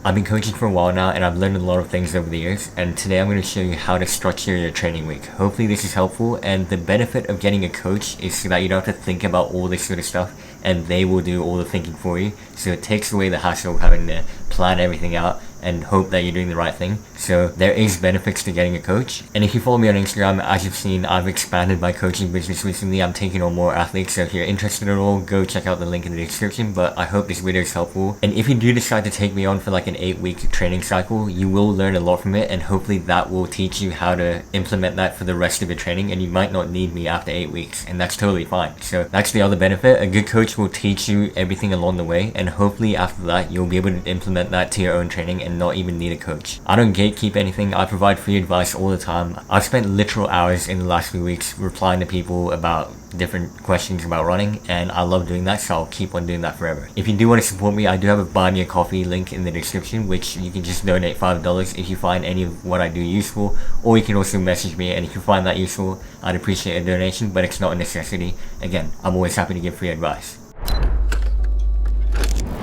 I've been coaching for a while now and I've learned a lot of things over the years, and today I'm going to show you how to structure your training week. Hopefully this is helpful, and the benefit of getting a coach is so that you don't have to think about all this sort of stuff and they will do all the thinking for you. So it takes away the hassle of having to plan everything out and hope that you're doing the right thing. So there is benefits to getting a coach. And if you follow me on Instagram, as you've seen, I've expanded my coaching business recently. I'm taking on more athletes. So if you're interested at all, go check out the link in the description. But I hope this video is helpful. And if you do decide to take me on for like an 8-week training cycle, you will learn a lot from it. And hopefully that will teach you how to implement that for the rest of your training. And you might not need me after 8 weeks. And that's totally fine. So that's the other benefit. A good coach will teach you everything along the way. And hopefully after that, you'll be able to implement that to your own training and not even need a coach. I don't gatekeep anything. I provide free advice all the time. I've spent literal hours in the last few weeks replying to people about different questions about running, and I love doing that, so I'll keep on doing that forever. If you do want to support me, I do have a buy me a coffee link in the description, which you can just donate $5 if you find any of what I do useful, or you can also message me, and if you find that useful, I'd appreciate a donation, but it's not a necessity. Again, I'm always happy to give free advice.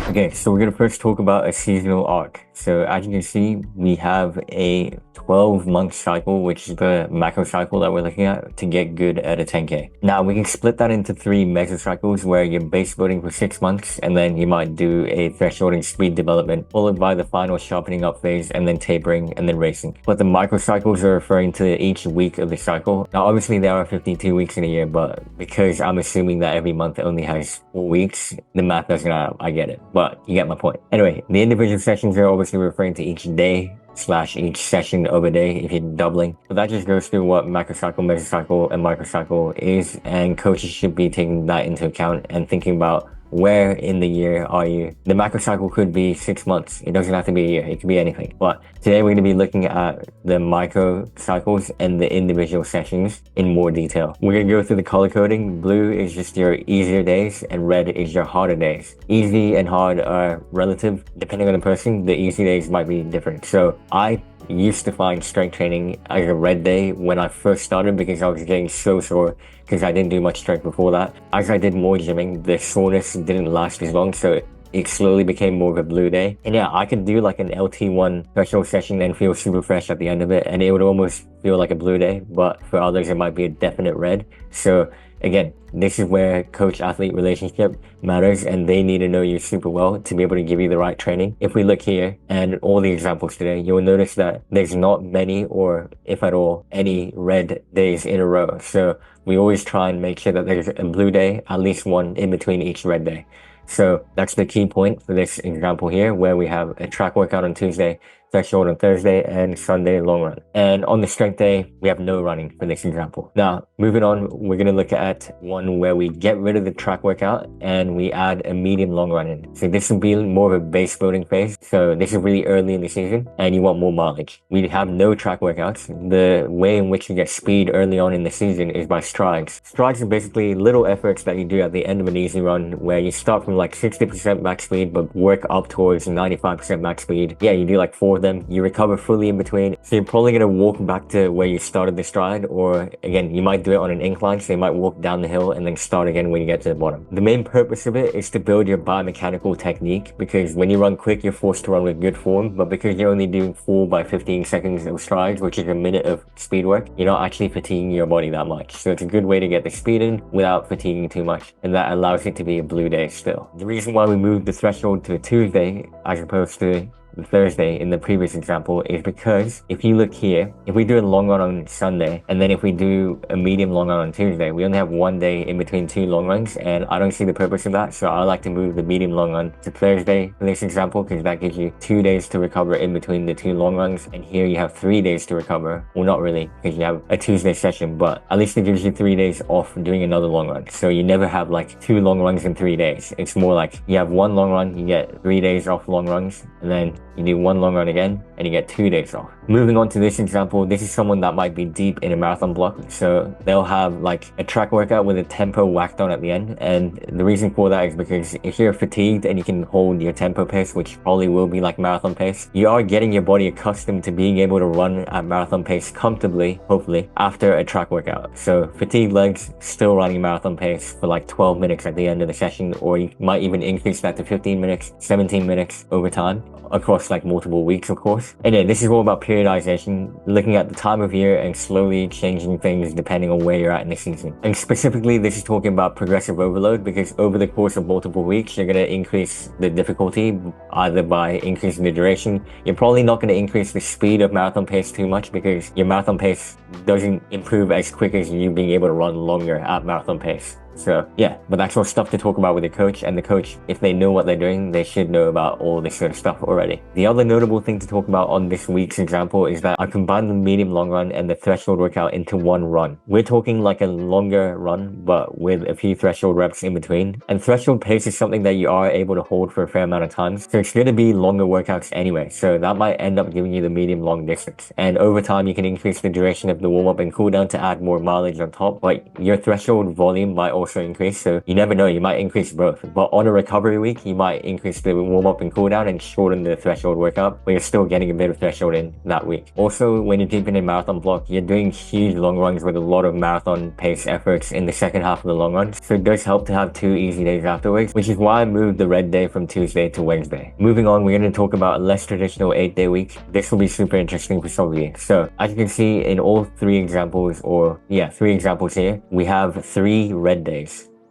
Okay, so we're going to first talk about a seasonal arc. So as you can see, we have a 12-month cycle, which is the macro cycle that we're looking at to get good at a 10K. Now we can split that into 3 mesocycles where you're base building for 6 months, and then you might do a threshold and speed development, followed by the final sharpening up phase, and then tapering, and then racing. But the microcycles are referring to each week of the cycle. Now obviously there are 52 weeks in a year, but because I'm assuming that every month only has 4 weeks, the math doesn't add up. I get it, but you get my point. Anyway, the individual sessions are obviously referring to each day / each session of a day if you're doubling. But that just goes through what macrocycle, mesocycle, and microcycle is, and coaches should be taking that into account and thinking about where in the year are you. The macrocycle could be 6 months. It doesn't have to be a year. It could be anything. But today we're going to be looking at the microcycles and the individual sessions in more detail. We're going to go through the color coding. Blue is just your easier days and red is your harder days. Easy and hard are relative. Depending on the person, the easy days might be different. So I used to find strength training as a red day when I first started because I was getting so sore because I didn't do much strength before that. As I did more gymming, the soreness didn't last as long, so it slowly became more of a blue day. And yeah, I could do like an LT1 threshold session and feel super fresh at the end of it, and it would almost feel like a blue day, but for others it might be a definite red. So again, this is where coach-athlete relationship matters, and they need to know you super well to be able to give you the right training. If we look here and all the examples today, you'll notice that there's not many, or if at all, any red days in a row. So we always try and make sure that there's a blue day, at least one in between each red day. So that's the key point for this example here, where we have a track workout on Tuesday, threshold on Thursday, and Sunday long run. And on the strength day, we have no running for this example. Now, moving on, we're going to look at one where we get rid of the track workout and we add a medium long run in. So this will be more of a base building phase. So this is really early in the season and you want more mileage. We have no track workouts. The way in which you get speed early on in the season is by strides. Strides are basically little efforts that you do at the end of an easy run where you start from like 60% max speed but work up towards 95% max speed. Yeah, you do like 4 of them. You recover fully in between. So you're probably going to walk back to where you started the stride, or again, you might do it on an incline. So you might walk down the hill and then start again when you get to the bottom. The main purpose of it is to build your biomechanical technique, because when you run quick, you're forced to run with good form. But because you're only doing 4 by 15 seconds of strides, which is a minute of speed work, you're not actually fatiguing your body that much. So it's a good way to get the speed in without fatiguing too much. And that allows it to be a blue day still. The reason why we moved the threshold to a Tuesday as opposed to the Thursday in the previous example is because if you look here, if we do a long run on Sunday and then if we do a medium long run on Tuesday, we only have 1 day in between 2 long runs, and I don't see the purpose of that. So I like to move the medium long run to Thursday for this example, because that gives you 2 days to recover in between the 2 long runs, and here you have 3 days to recover. Well, not really, because you have a Tuesday session, but at least it gives you 3 days off doing another long run. So you never have like 2 long runs in 3 days. It's more like you have 1 long run, you get 3 days off long runs, and then you do 1 long run again and you get 2 days off. Moving on to this example, this is someone that might be deep in a marathon block. So they'll have like a track workout with a tempo whacked on at the end. And the reason for that is because if you're fatigued and you can hold your tempo pace, which probably will be like marathon pace, you are getting your body accustomed to being able to run at marathon pace comfortably, hopefully, after a track workout. So fatigued legs, still running marathon pace for like 12 minutes at the end of the session, or you might even increase that to 15 minutes, 17 minutes over time across across like multiple weeks, of course. And yeah, this is all about periodization, looking at the time of year and slowly changing things depending on where you're at in the season. And specifically, this is talking about progressive overload, because over the course of multiple weeks, you're going to increase the difficulty either by increasing the duration. You're probably not going to increase the speed of marathon pace too much, because your marathon pace doesn't improve as quick as you being able to run longer at marathon pace. So yeah, but that's all stuff to talk about with the coach, and the coach, if they know what they're doing, they should know about all this sort of stuff already. The other notable thing to talk about on this week's example is that I combined the medium long run and the threshold workout into one run. We're talking like a longer run, but with a few threshold reps in between. And threshold pace is something that you are able to hold for a fair amount of times, so it's going to be longer workouts anyway, so that might end up giving you the medium long distance. And over time, you can increase the duration of the warm-up and cool down to add more mileage on top, but your threshold volume might also increase, so you never know, you might increase both. But on a recovery week, you might increase the warm-up and cool down and shorten the threshold workout, but you're still getting a bit of threshold in that week. Also, when you're deep in a marathon block, you're doing huge long runs with a lot of marathon pace efforts in the second half of the long run, so it does help to have 2 easy days afterwards, which is why I moved the red day from Tuesday to Wednesday. Moving on, we're going to talk about a less traditional 8-day week. This will be super interesting for some of you. So as you can see in all 3 examples, or yeah, 3 examples here, we have 3 red days.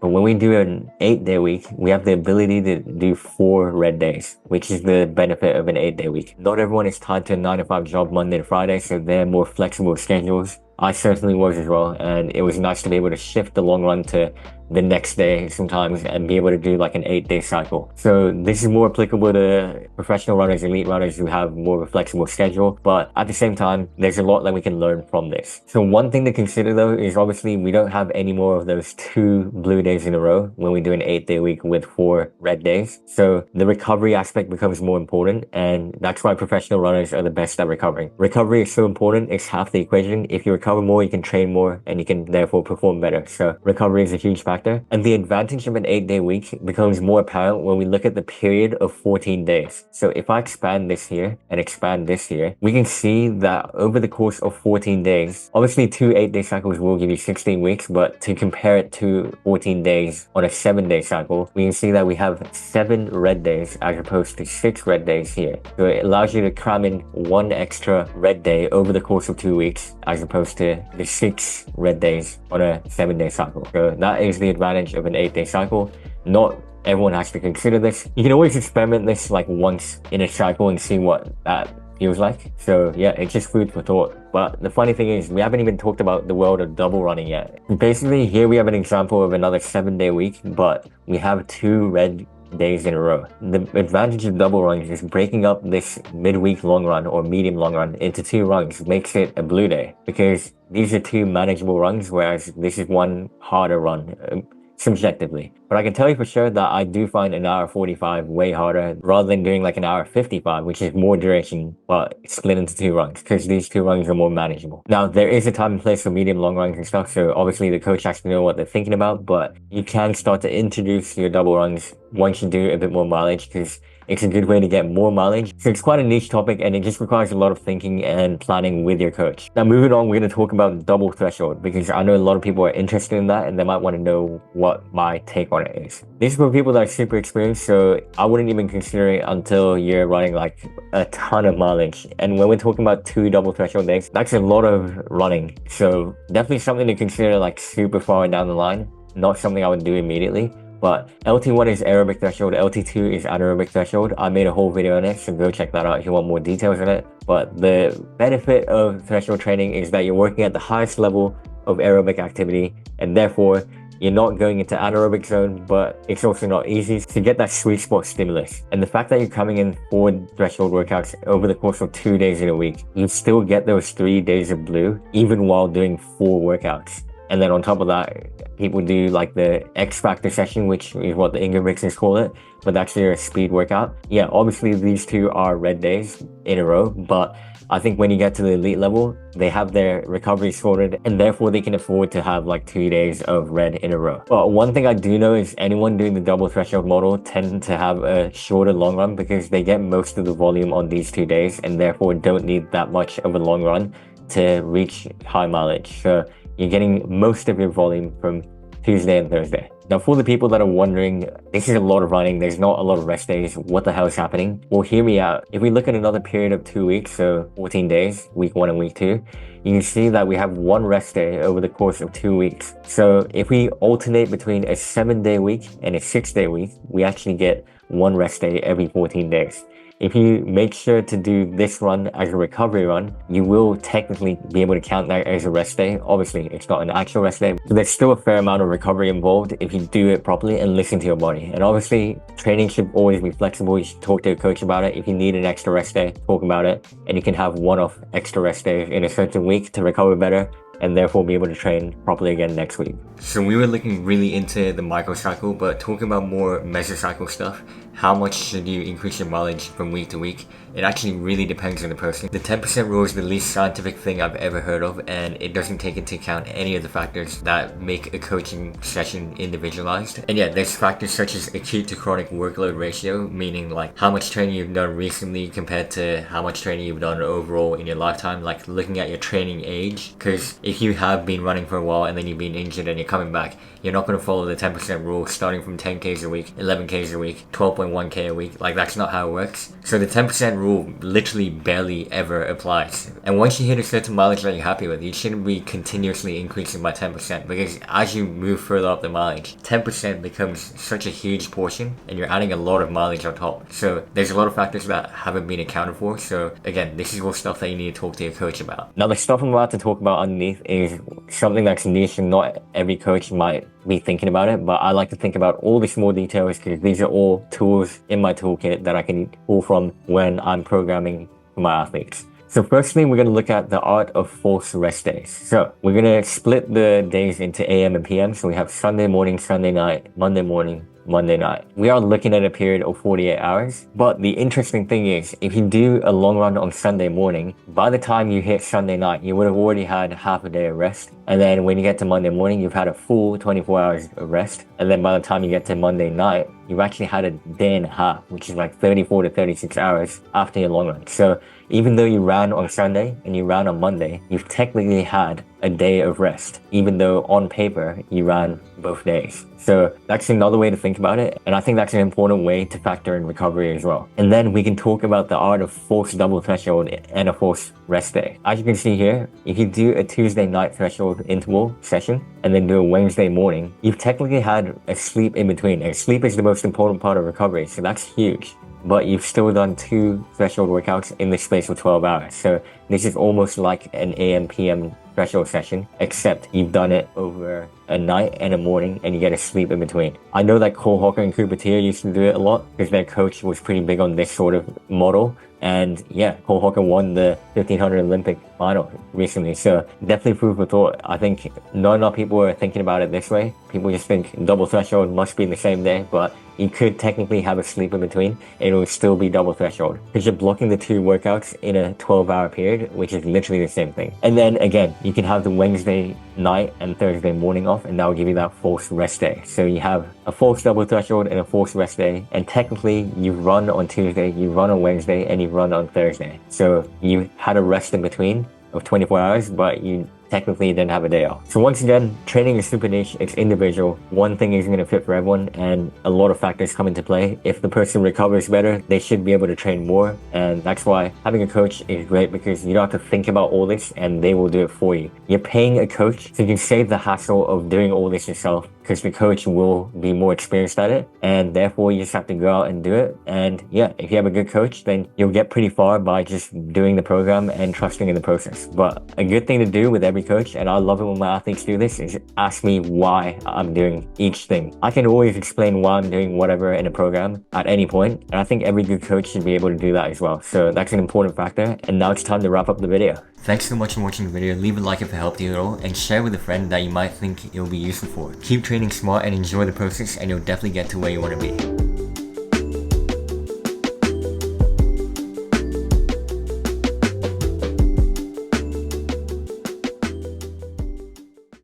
But when we do an 8-day week, we have the ability to do 4 red days, which is the benefit of an 8-day week. Not everyone is tied to a 9-to-5 job Monday to Friday, so they're more flexible schedules. I certainly was as well, and it was nice to be able to shift the long run to the next day sometimes and be able to do like an 8-day cycle. So this is more applicable to professional runners, elite runners who have more of a flexible schedule, but at the same time, there's a lot that we can learn from this. So one thing to consider though is obviously we don't have any more of those 2 blue days in a row when we do an 8-day week with 4 red days. So the recovery aspect becomes more important, and that's why professional runners are the best at recovering. Recovery is so important, it's half the equation. If you recover more, you can train more and you can therefore perform better. So recovery is a huge factor. And the advantage of an 8-day week becomes more apparent when we look at the period of 14 days. So if I expand this here and expand this here, we can see that over the course of 14 days, obviously 2 8-day cycles will give you 16 weeks, but to compare it to 14 days on a 7-day cycle, we can see that we have 7 red days as opposed to 6 red days here. So it allows you to cram in 1 extra red day over the course of 2 weeks as opposed to the 6 red days on a 7-day cycle. So that is the advantage of an 8-day cycle. Not everyone has to consider this. You can always experiment this like once in a cycle and see what that feels like. So yeah, it's just food for thought. But the funny thing is, we haven't even talked about the world of double running yet. Basically, here we have an example of another 7-day week, but we have 2 red days in a row. The advantage of double runs is breaking up this midweek long run or medium long run into 2 runs makes it a blue day, because these are 2 manageable runs, whereas this is 1 harder run subjectively. But I can tell you for sure that I do find an hour 45 way harder rather than doing like an hour 55, which is more duration but split into 2 runs, because these 2 runs are more manageable. Now there is a time and place for medium long runs and stuff, so obviously the coach has to know what they're thinking about, but you can start to introduce your double runs once you do a bit more mileage, because it's a good way to get more mileage. So it's quite a niche topic, and it just requires a lot of thinking and planning with your coach. Now moving on, we're going to talk about double threshold, because I know a lot of people are interested in that and they might want to know what my take on it is. This is for people that are super experienced, so I wouldn't even consider it until you're running like a ton of mileage. And when we're talking about 2 double threshold days, that's a lot of running. So definitely something to consider like super far down the line, not something I would do immediately. But LT1 is aerobic threshold, LT2 is anaerobic threshold. I made a whole video on it, so go check that out if you want more details on it. But the benefit of threshold training is that you're working at the highest level of aerobic activity, and therefore you're not going into anaerobic zone, but it's also not easy to get that sweet spot stimulus. And the fact that you're coming in 4 threshold workouts over the course of 2 days in a week, you still get those 3 days of blue, even while doing 4 workouts. And then on top of that, people do like the X Factor session, which is what the Ingebrigtsens call it, but that's their speed workout. Yeah, obviously these 2 are red days in a row, but I think when you get to the elite level, they have their recovery sorted, and therefore they can afford to have like 2 days of red in a row. But one thing I do know is anyone doing the double threshold model tend to have a shorter long run, because they get most of the volume on these 2 days and therefore don't need that much of a long run to reach high mileage. So you're getting most of your volume from Tuesday and Thursday. Now, for the people that are wondering, this is a lot of running, there's not a lot of rest days, what the hell is happening? Well, hear me out. If we look at another period of 2 weeks, so 14 days, week 1 and week 2, you can see that we have 1 rest day over the course of 2 weeks. So if we alternate between a 7-day week and a 6-day week, we actually get 1 rest day every 14 days. If you make sure to do this run as a recovery run, you will technically be able to count that as a rest day. Obviously, it's not an actual rest day, but there's still a fair amount of recovery involved if you do it properly and listen to your body. And obviously, training should always be flexible. You should talk to a coach about it. If you need an extra rest day, talk about it. And you can have one-off extra rest days in a certain week to recover better and therefore be able to train properly again next week. So we were looking really into the microcycle, but talking about more mesocycle stuff, how much should you increase your mileage from week to week? It actually really depends on the person. The 10% rule is the least scientific thing I've ever heard of, and it doesn't take into account any of the factors that make a coaching session individualized. And yeah, there's factors such as acute to chronic workload ratio, meaning like how much training you've done recently compared to how much training you've done overall in your lifetime, like looking at your training age. Because if you have been running for a while and then you've been injured and you're coming back, you're not going to follow the 10% rule starting from 10Ks a week, 11Ks a week, 12.1K a week. Like, that's not how it works. So the 10% rule literally barely ever applies. And once you hit a certain mileage that you're happy with, you shouldn't be continuously increasing by 10%, because as you move further up the mileage, 10% becomes such a huge portion and you're adding a lot of mileage on top. So there's a lot of factors that haven't been accounted for. So again, this is all stuff that you need to talk to your coach about. Now, the stuff I'm about to talk about underneath is something that's niche and not every coach might be thinking about it, but I like to think about all the small details because these are all tools in my toolkit that I can pull from when I'm programming for my athletes. So firstly, we're going to look at the art of forced rest days. So we're going to split the days into AM and PM. So we have Sunday morning, Sunday night, Monday morning, Monday night. We are looking at a period of 48 hours. But the interesting thing is, if you do a long run on Sunday morning, by the time you hit Sunday night, you would have already had half a day of rest. And then when you get to Monday morning, you've had a full 24 hours of rest. And then by the time you get to Monday night, you've actually had a day and a half, which is like 34 to 36 hours after your long run. So even though you ran on Sunday and you ran on Monday, you've technically had a day of rest, even though on paper you ran both days. So that's another way to think about it. And I think that's an important way to factor in recovery as well. And then we can talk about the art of forced double threshold and a forced rest day. As you can see here, if you do a Tuesday night threshold interval session and then do a Wednesday morning, you've technically had a sleep in between. And sleep is the most important part of recovery. So that's huge. But you've still done 2 threshold workouts in the space of 12 hours. So this is almost like an AM PM threshold session, except you've done it over a night and a morning and you get a sleep in between. I know that Cole Hawker and Cooper Tier used to do it a lot because their coach was pretty big on this sort of model. And yeah, Cole Hawker won the 1500 Olympic final recently. So definitely food for thought. I think not enough people are thinking about it this way. People just think double threshold must be the same day, but you could technically have a sleep in between. It will still be double threshold because you're blocking the 2 workouts in a 12-hour period, which is literally the same thing. And then again, you can have the Wednesday night and Thursday morning off, and that will give you that forced rest day. So you have a forced double threshold and a forced rest day. And technically you run on Tuesday, you run on Wednesday, and you run on Thursday. So you had a rest in between of 24 hours, but you technically didn't have a day off. So once again, training is super niche, it's individual. One thing isn't going to fit for everyone, and a lot of factors come into play. If the person recovers better, they should be able to train more, and that's why having a coach is great, because you don't have to think about all this and they will do it for you. You're paying a coach, so you can save the hassle of doing all this yourself, because the coach will be more experienced at it, and therefore you just have to go out and do it. And yeah, if you have a good coach, then you'll get pretty far by just doing the program and trusting in the process. But a good thing to do with every coach, and I love it when my athletes do this, is ask me why I'm doing each thing. I can always explain why I'm doing whatever in a program at any point, and I think every good coach should be able to do that as well. So that's an important factor. And now it's time to wrap up the video. Thanks so much for watching the video. Leave a like if it helped you at all, and share with a friend that you might think it will be useful for. Keep training smart and enjoy the process, and you'll definitely get to where you want to be.